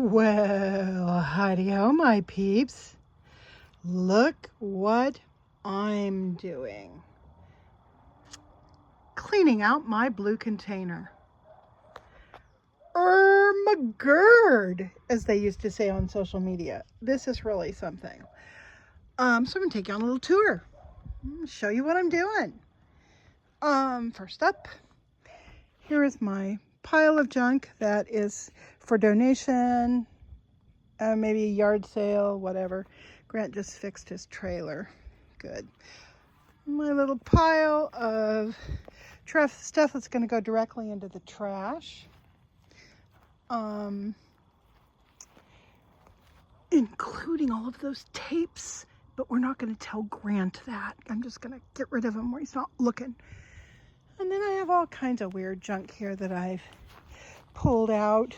Well, howdy-ho, my peeps. Look what I'm doing. Cleaning out my blue container. McGurd, as they used to say on social media. This is really something. So I'm going to take you on a little tour. Show you what I'm doing. First up, here is my pile of junk that is for donation, maybe a yard sale, whatever. Grant just fixed his trailer. Good. My little pile of stuff that's going to go directly into the trash. Including all of those tapes, but we're not going to tell Grant that. I'm just going to get rid of him where he's not looking. And then I have all kinds of weird junk here that I've pulled out.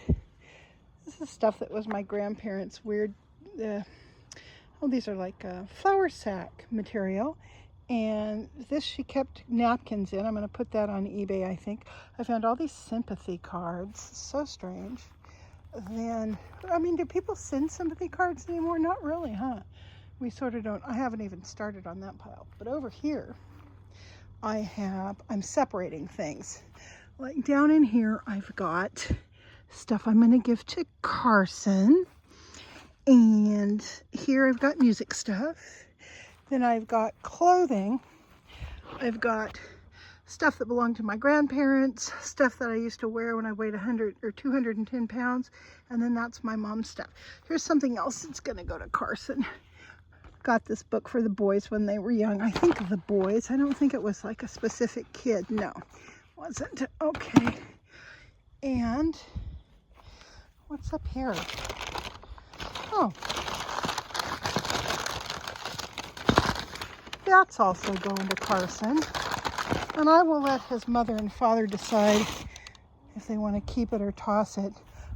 This is stuff that was my grandparents' weird, these are like flour sack material. And this she kept napkins in. I'm going to put that on eBay, I think. I found all these sympathy cards. So strange. Then, do people send sympathy cards anymore? Not really, huh? We sort of don't. I haven't even started on that pile. But over here, I'm separating things. Like down in here, I've got stuff I'm going to give to Carson. And here I've got music stuff. Then I've got clothing. I've got stuff that belonged to my grandparents, stuff that I used to wear when I weighed 100 or 210 pounds. And then that's my mom's stuff. Here's something else that's going to go to Carson. Got this book for the boys when they were young. I think the boys. I don't think it was like a specific kid. No, wasn't. Okay. And what's up here? Oh. That's also going to Carson. And I will let his mother and father decide if they want to keep it or toss it.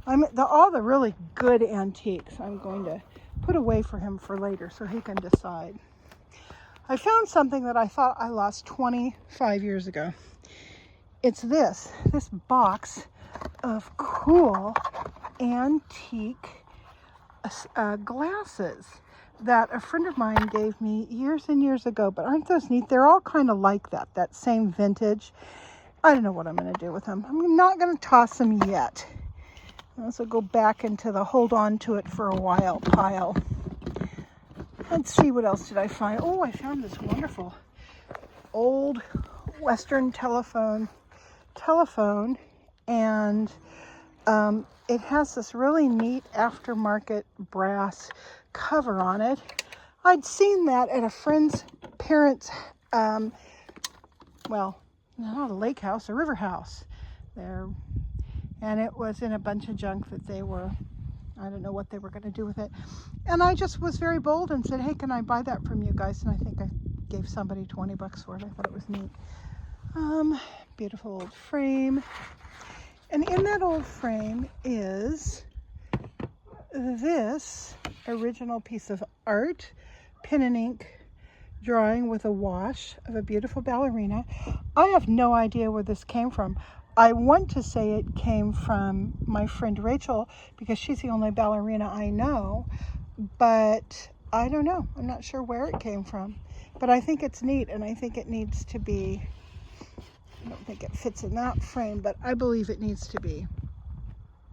All the really good antiques I'm going to put away for him for later so he can decide. I found something that I thought I lost 25 years ago. It's this box of cool antique glasses that a friend of mine gave me years and years ago. But aren't those neat? They're all kind of like that same vintage. I don't know what I'm going to do with them. I'm not going to toss them yet. So go back into the hold on to it for a while pile. Let's see, what else did I find? Oh, I found this wonderful old Western telephone, and it has this really neat aftermarket brass cover on it. I'd seen that at a friend's parents', not a lake house, a river house there. And it was in a bunch of junk that I don't know what they were going to do with it. And I just was very bold and said, hey, can I buy that from you guys? And I think I gave somebody $20 for it. I thought it was neat. Beautiful old frame. And in that old frame is this original piece of art, pen and ink drawing with a wash of a beautiful ballerina. I have no idea where this came from. I want to say it came from my friend Rachel because she's the only ballerina I know, but I don't know. I'm not sure where it came from, but I think it's neat, and I think it needs to be, I don't think it fits in that frame, but I believe it needs to be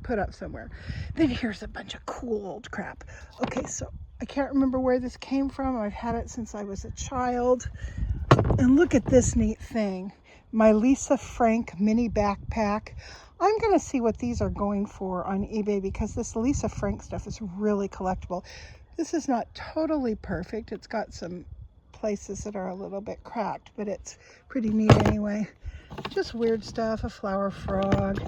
put up somewhere. Then here's a bunch of cool old crap. Okay, so I can't remember where this came from. I've had it since I was a child. And look at this neat thing. My Lisa Frank mini backpack. I'm going to see what these are going for on eBay because this Lisa Frank stuff is really collectible. This is not totally perfect. It's got some places that are a little bit cracked, but it's pretty neat anyway. Just weird stuff, a flower frog.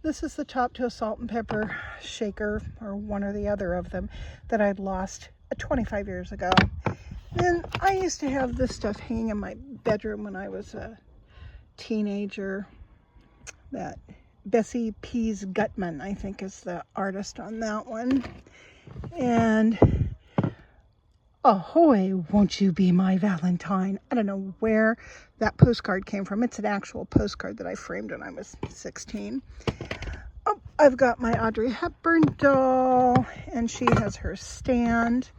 This is the Top to a Salt and Pepper shaker, or one or the other of them, that I'd lost 25 years ago. And I used to have this stuff hanging in my bedroom when I was a teenager. That Bessie Pease Gutman, I think, is the artist on that one. And ahoy, won't you be my Valentine? I don't know where that postcard came from. It's an actual postcard that I framed when I was 16. Oh, I've got my Audrey Hepburn doll, and she has her stand.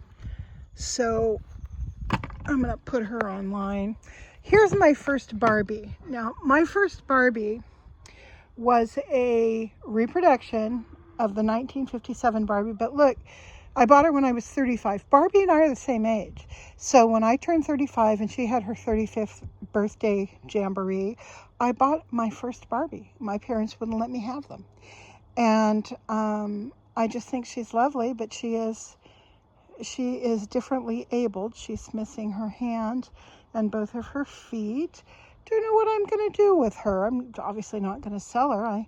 So I'm going to put her online. Here's my first Barbie. Now, my first Barbie was a reproduction of the 1957 Barbie, but look, I bought her when I was 35. Barbie and I are the same age. So when I turned 35 and she had her 35th birthday jamboree, I bought my first Barbie. My parents wouldn't let me have them. And I just think she's lovely, but she is differently abled. She's missing her hand and both of her feet. Don't know what I'm going to do with her. I'm obviously not going to sell her. I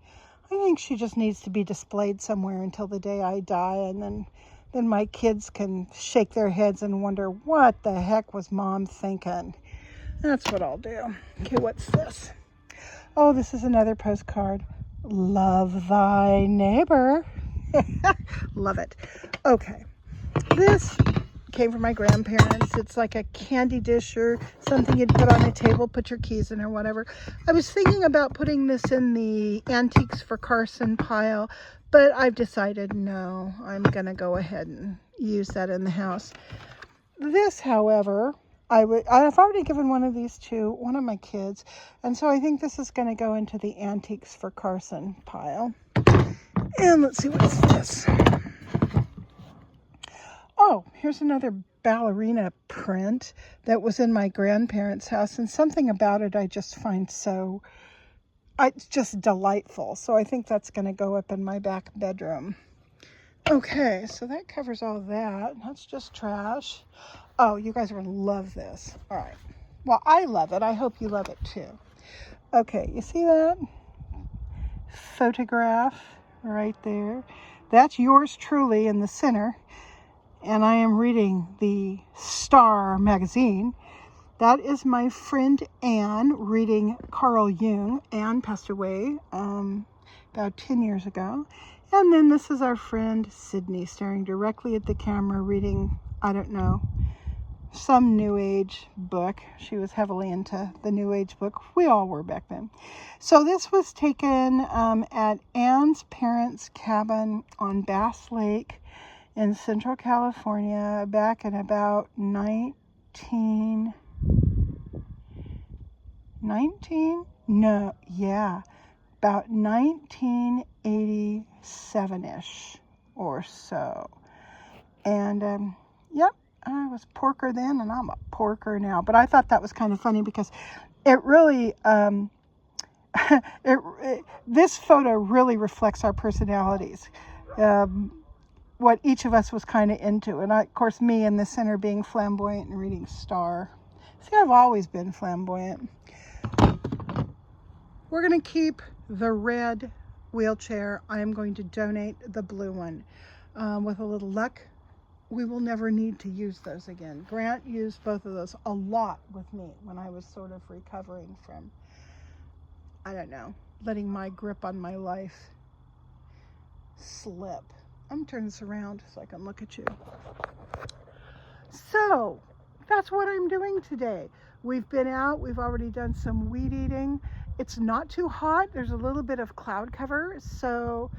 think she just needs to be displayed somewhere until the day I die, and then my kids can shake their heads and wonder, what the heck was Mom thinking? That's what I'll do. Okay, what's this? Oh, this is another postcard. Love thy neighbor. Love it. Okay. This came from my grandparents. It's like a candy dish or something you'd put on a table, put your keys in or whatever. I was thinking about putting this in the Antiques for Carson pile, but I've decided no, I'm going to go ahead and use that in the house. This, however, I've already given one of these to one of my kids, and so I think this is going to go into the Antiques for Carson pile. And let's see, what's this? Oh, here's another ballerina print that was in my grandparents' house, and something about it I just find so, it's just delightful. So I think that's going to go up in my back bedroom. Okay, so that covers all that. That's just trash. Oh, you guys are going to love this. All right. Well, I love it. I hope you love it too. Okay, you see that? Photograph right there. That's yours truly in the center. And I am reading the Star magazine. That is my friend Anne reading Carl Jung. Anne passed away about 10 years ago. And then this is our friend Sydney staring directly at the camera reading, I don't know, some New Age book. She was heavily into the New Age book. We all were back then. So this was taken at Anne's parents' cabin on Bass Lake in Central California back in about 19? No, yeah, about 1987-ish or so. And yep, I was porker then and I'm a porker now. But I thought that was kind of funny because it really, this photo really reflects our personalities. What each of us was kind of into. And of course, me in the center being flamboyant and reading Star. See, I've always been flamboyant. We're going to keep the red wheelchair. I am going to donate the blue one. With a little luck, we will never need to use those again. Grant used both of those a lot with me when I was sort of recovering from, I don't know, letting my grip on my life slip. I'm going to turn this around so I can look at you. So, that's what I'm doing today. We've been out. We've already done some weed eating. It's not too hot. There's a little bit of cloud cover. So,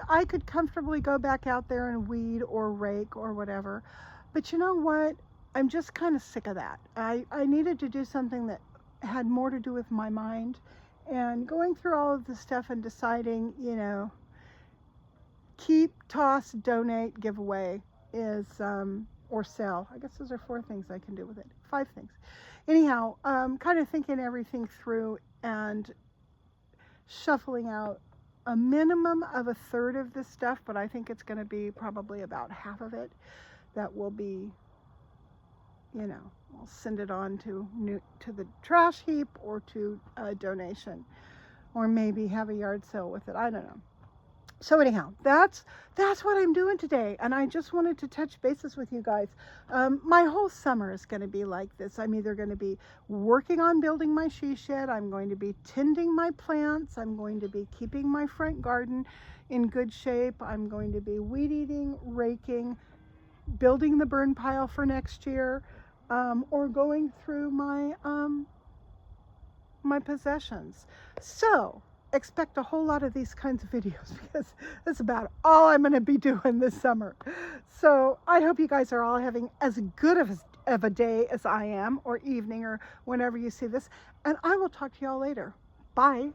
I could comfortably go back out there and weed or rake or whatever. But you know what? I'm just kind of sick of that. I needed to do something that had more to do with my mind. And going through all of this stuff and deciding, you know, keep, toss, donate, give away is, or sell. I guess those are 4 things I can do with it. 5 things. Anyhow, kind of thinking everything through and shuffling out a minimum of 1/3 of this stuff, but I think it's going to be probably about half of it that will be, you know, I'll send it on to the trash heap or to a donation, or maybe have a yard sale with it. I don't know. So anyhow, that's what I'm doing today, and I just wanted to touch bases with you guys. My whole summer is going to be like this. I'm either going to be working on building my she shed, I'm going to be tending my plants, I'm going to be keeping my front garden in good shape, I'm going to be weed eating, raking, building the burn pile for next year, or going through my my possessions. So expect a whole lot of these kinds of videos because that's about all I'm going to be doing this summer. So I hope you guys are all having as good of a day as I am, or evening, or whenever you see this. And I will talk to y'all later. Bye.